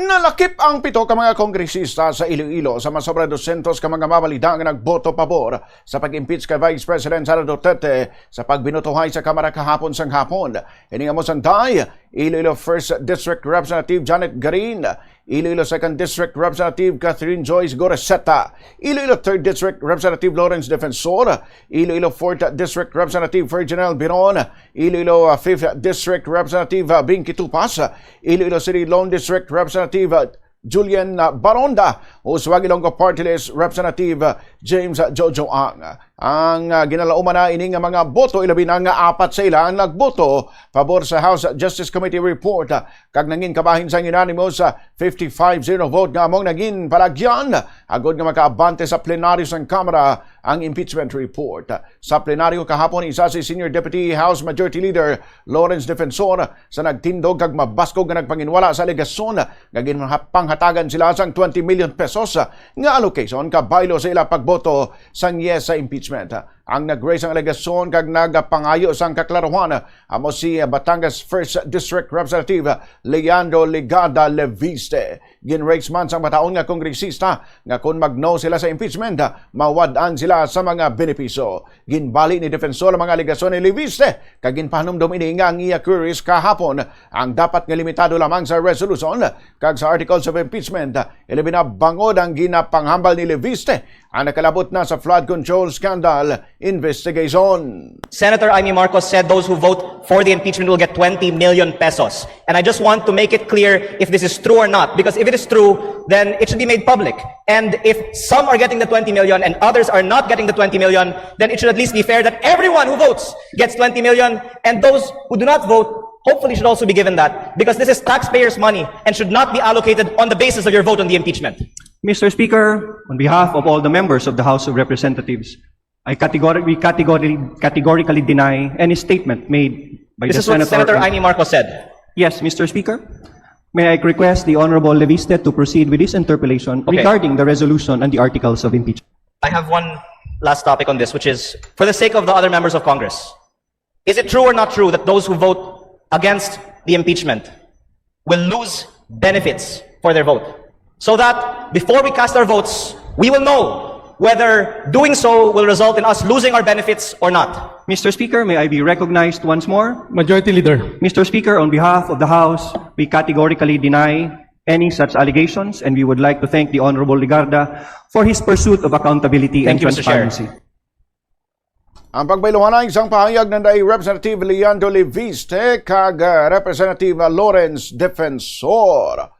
Nalakip ang 7 ka mga kongresista sa Iloilo sa masobra 200 ka mga mabalida nga nagboto pabor sa pag-impeach kay Vice President Sara sa pagbinutuhay sa Kamara kahapon sang hapon. Ini nga mo sanday, Iloilo 1st District Representative Janet Garin, Iloilo 2nd District Representative Catherine Joyce Goreseta, Iloilo 3rd District Representative Lawrence Defensor, Iloilo 4th District Representative Ferdinand Biron, Iloilo 5th District Representative Binky Tupas, Iloilo City Lone District Representative Julian Baronda o swag Ilonggo Party List Representative James Jojo ang ginalauman na ini nga mga boto ilabi na nga 4 sa ila ang nagboto pabor sa House Justice Committee report kag nangin kabahin sa unanimous 55-0 vote nga among naging palagyan agod nga makaabante sa plenaryo sang Kamara ang impeachment report. Sa plenaryo kahapon isa si Senior Deputy House Majority Leader Lawrence Defensor sa nagtindog kag mabaskog nga nagpanginwala sa alegasyon nga ginpanghatagan sila sang 20 million pesos nga allocation kabaylo sa ila pagboto sang yes sa impeachment. Ang nag-raise ang alegasyon kag nagapangayo sang kaklaruhan amo si Batangas 1st District Representative Leandro Ligada Leviste. Gin-raise man sang mataon nga kongresista nga kung mag-no sila sa impeachment, mawad-an sila sa mga benepisyo. Ginbali ni Defensor ang mga alegasyon ni Leviste kag ginpahanumdom ini nga ang iya queries kahapon ang dapat nga limitado lamang sa resolution kag sa articles of impeachment. Ilabi na bangod ang ginapanghambal ni Leviste ang nakalabot na sa flood control scandal investigation. Senator Amy Marcos said those who vote for the impeachment will get 20 million pesos. And I just want to make it clear if this is true or not, because if it is true, then it should be made public. And if some are getting the 20 million and others are not getting the 20 million, then it should at least be fair that everyone who votes gets 20 million, and those who do not vote hopefully should also be given that, because this is taxpayers' money and should not be allocated on the basis of your vote on the impeachment. Mr. Speaker, on behalf of all the members of the House of Representatives, I categorically deny any statement made by This the is what Senator. Senator Amy Marcos said. Yes, Mr. Speaker. May I request the Honorable Leviste to proceed with his interpellation regarding the resolution and the articles of impeachment. I have one last topic on this, which is, for the sake of the other members of Congress, is it true or not true that those who vote against the impeachment will lose benefits for their vote? So that before we cast our votes, we will know whether doing so will result in us losing our benefits or not. Mr. Speaker, may I be recognized once more? Majority Leader. Mr. Speaker, on behalf of the House, we categorically deny any such allegations, and we would like to thank the Honorable Ligarda for his pursuit of accountability and Thank you, Mr. Chair. transparency. Ang pagbayluhan ay isang pahayag ng Representative Leandro Leviste kag Representative Lawrence Defensor.